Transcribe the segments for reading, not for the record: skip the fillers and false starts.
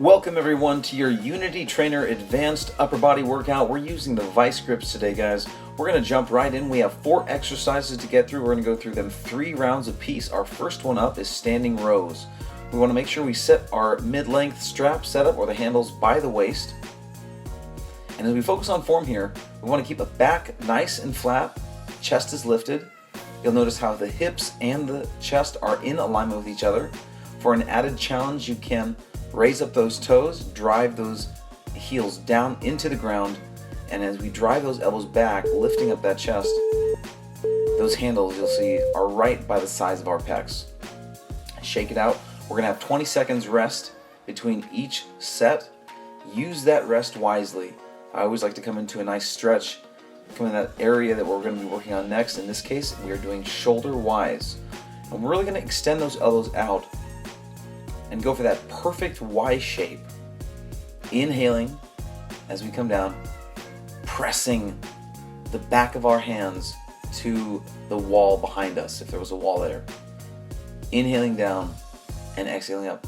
Welcome everyone to your Unity Trainer Advanced Upper Body Workout. We're using the Vice Grips today, guys. We're going to jump right in. We have 4 exercises to get through. We're going to go through them 3 rounds apiece. Our first one up is standing rows. We want to make sure we set our mid-length strap setup or the handles by the waist. And as we focus on form here, we want to keep the back nice and flat, chest is lifted. You'll notice how the hips and the chest are in alignment with each other. For an added challenge, you can raise up those toes, drive those heels down into the ground, and as we drive those elbows back, lifting up that chest, those handles you'll see are right by the size of our pecs. Shake it out. We're going to have 20 seconds rest between each set. Use that rest wisely. I always like to come into a nice stretch, come in that area that we're going to be working on next. In this case, we are doing shoulder Ys. And we're really going to extend those elbows out and go for that perfect Y shape. Inhaling as we come down, pressing the back of our hands to the wall behind us, if there was a wall there. Inhaling down and exhaling up.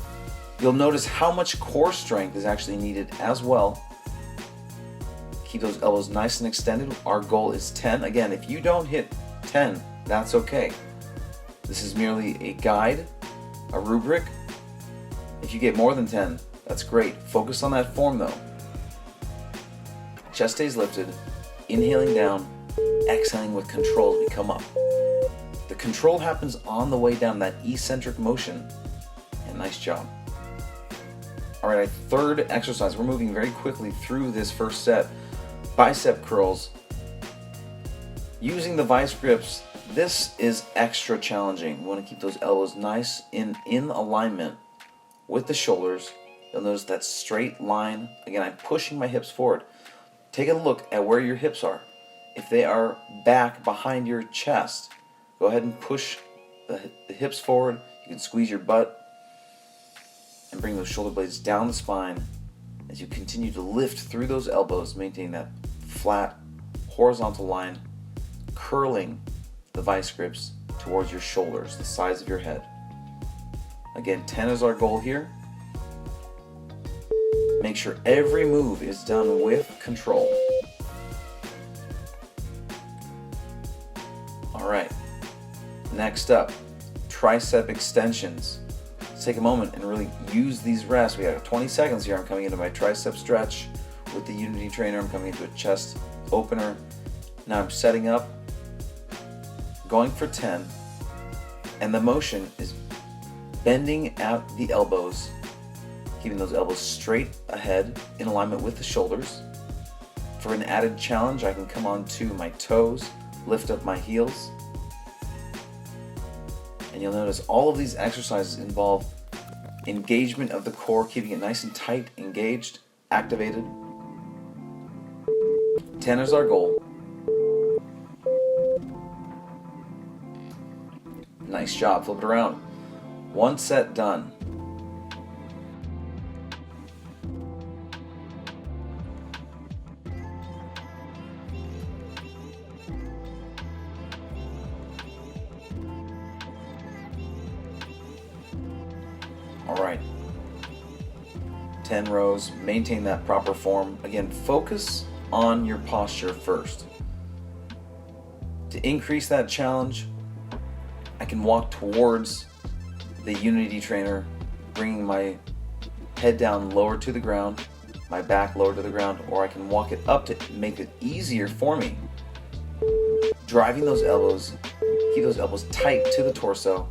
You'll notice how much core strength is actually needed as well. Keep those elbows nice and extended. Our goal is 10. Again, if you don't hit 10, that's okay. This is merely a guide, a rubric. If you get more than 10, that's great. Focus on that form though. Chest stays lifted, inhaling down, exhaling with control as we come up. The control happens on the way down, that eccentric motion, and nice job. All right, our third exercise, we're moving very quickly through this first set. Bicep curls. Using the Vice Grips, this is extra challenging. We want to keep those elbows nice in alignment with the shoulders. You'll notice that straight line. Again, I'm pushing my hips forward. Take a look at where your hips are. If they are back behind your chest, go ahead and push the hips forward. You can squeeze your butt and bring those shoulder blades down the spine as you continue to lift through those elbows, maintain that flat horizontal line, curling the Vice Grips towards your shoulders, the sides of your head. Again, 10 is our goal here. Make sure every move is done with control. All right, next up, tricep extensions. Let's take a moment and really use these rests. We have 20 seconds here. I'm coming into my tricep stretch with the Unity Trainer. I'm coming into a chest opener. Now I'm setting up, going for 10, and the motion is bending at the elbows, keeping those elbows straight ahead in alignment with the shoulders. For an added challenge, I can come onto my toes, lift up my heels. And you'll notice all of these exercises involve engagement of the core, keeping it nice and tight, engaged, activated. 10 is our goal. Nice job, flip it around. 1 set done. All right. 10 rows, maintain that proper form. Again, focus on your posture first. To increase that challenge, I can walk towards the Unity Trainer, bringing my head down lower to the ground, my back lower to the ground, or I can walk it up to make it easier for me. Driving those elbows, keep those elbows tight to the torso,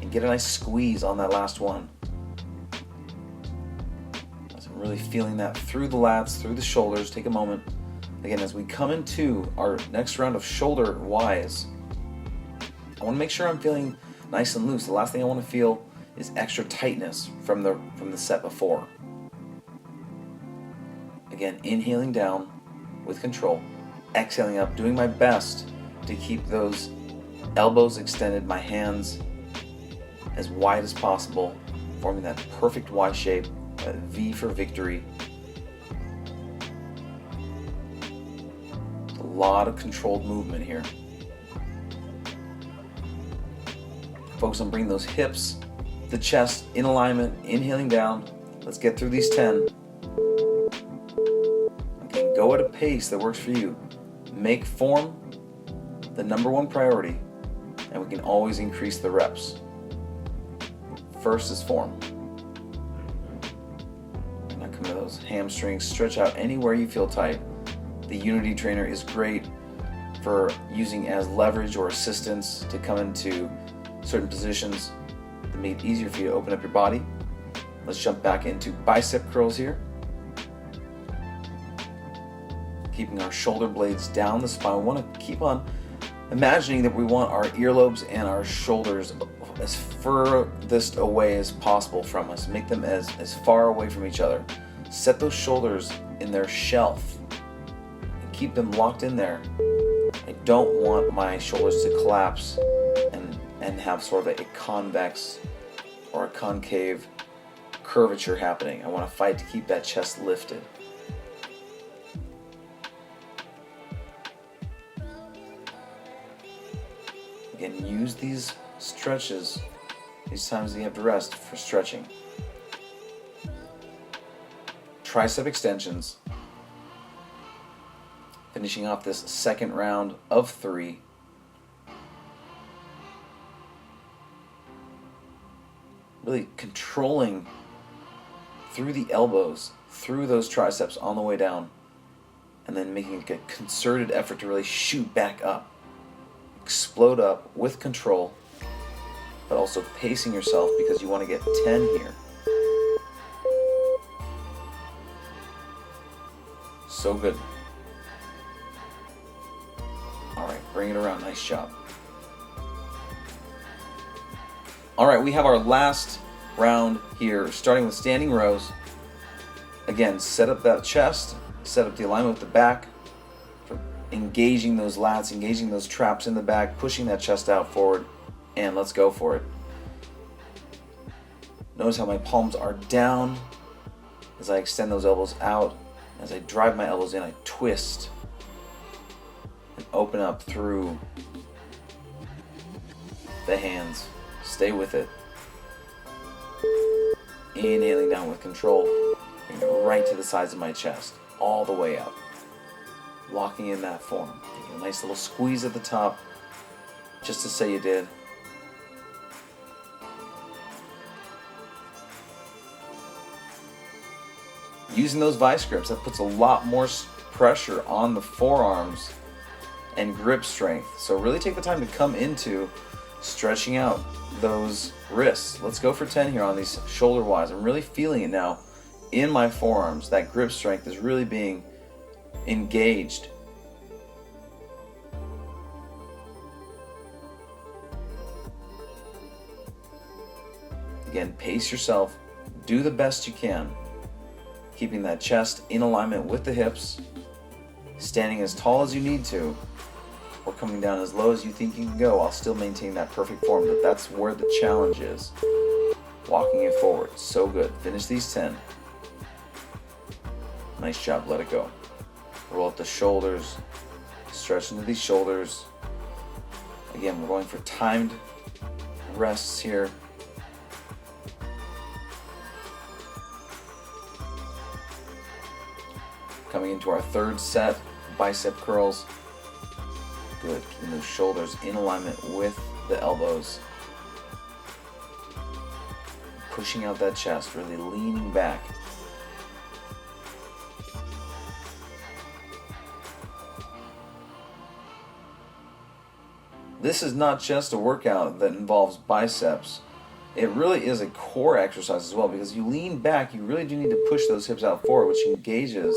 and get a nice squeeze on that last one. As I'm really feeling that through the lats, through the shoulders. Take a moment. Again, as we come into our next round of shoulder Ys, I want to make sure I'm feeling nice and loose. The last thing I want to feel is extra tightness from the set before. Again, inhaling down with control, exhaling up, doing my best to keep those elbows extended, my hands as wide as possible, forming that perfect Y shape, that V for victory. A lot of controlled movement here. Focus on bringing those hips, the chest in alignment, inhaling down, Let's get through these 10. Okay, go at a pace that works for you. Make form the #1 priority, and we can always increase the reps. First is form. Now come to those hamstrings, stretch out anywhere you feel tight. The Unity Trainer is great for using as leverage or assistance to come into certain positions that make it easier for you to open up your body. Let's jump back into bicep curls here. Keeping our shoulder blades down the spine. We want to keep on imagining that we want our earlobes and our shoulders as furthest away as possible from us. Make them as far away from each other. Set those shoulders in their shelf and keep them locked in there. I don't want my shoulders to collapse and have sort of a convex or a concave curvature happening. I want to fight to keep that chest lifted. Again, use these stretches, these times that you have to rest, for stretching. Tricep extensions. Finishing off this second round of 3. Really controlling through the elbows, through those triceps on the way down, and then making a concerted effort to really shoot back up. Explode up with control, but also pacing yourself because you want to get 10 here. So good. Alright, bring it around. Nice job. Alright, we have our last round here, starting with standing rows. Again, set up that chest, set up the alignment with the back, engaging those lats, engaging those traps in the back, pushing that chest out forward, and let's go for it. Notice how my palms are down as I extend those elbows out. As I drive my elbows in, I twist and open up through the hands. Stay with it. Inhaling down with control, bring it right to the sides of my chest, all the way up. Locking in that form. Taking a nice little squeeze at the top, just to say you did. Using those vice grips, that puts a lot more pressure on the forearms and grip strength. So really take the time to come into stretching out those wrists. Let's go for 10 here on these shoulder wise. I'm really feeling it now in my forearms. That grip strength is really being engaged. Again, pace yourself. Do the best you can. Keeping that chest in alignment with the hips. Standing as tall as you need to, or coming down as low as you think you can go while still maintaining that perfect form. But that's where the challenge is. Walking it forward. So good. Finish these 10. Nice job. Let it go. Roll up the shoulders. Stretch into these shoulders. Again, we're going for timed rests here. Coming into our third set, bicep curls. Good, keeping those shoulders in alignment with the elbows. Pushing out that chest, really leaning back. This is not just a workout that involves biceps. It really is a core exercise as well, because you lean back, you really do need to push those hips out forward, which engages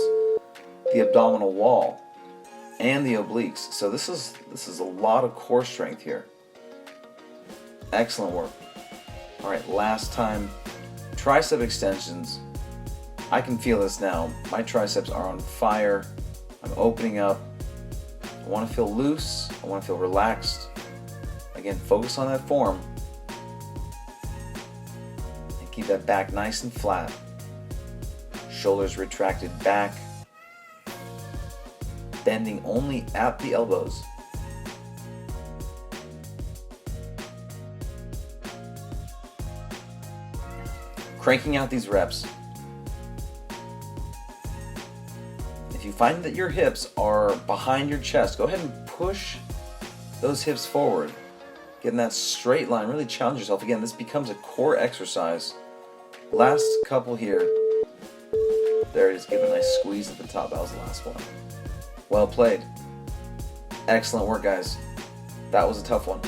the abdominal wall and the obliques. So this is a lot of core strength here. Excellent work. All right, last time, tricep extensions. I can feel this now. My triceps are on fire. I'm opening up. I want to feel loose. I want to feel relaxed. Again, focus on that form. And keep that back nice and flat. Shoulders retracted back. Bending only at the elbows. Cranking out these reps. If you find that your hips are behind your chest, go ahead and push those hips forward. Get in that straight line. Really challenge yourself. Again, this becomes a core exercise. Last couple here. There it is. Give it a nice squeeze at the top. That was the last one. Well played. Excellent work, guys. That was a tough one.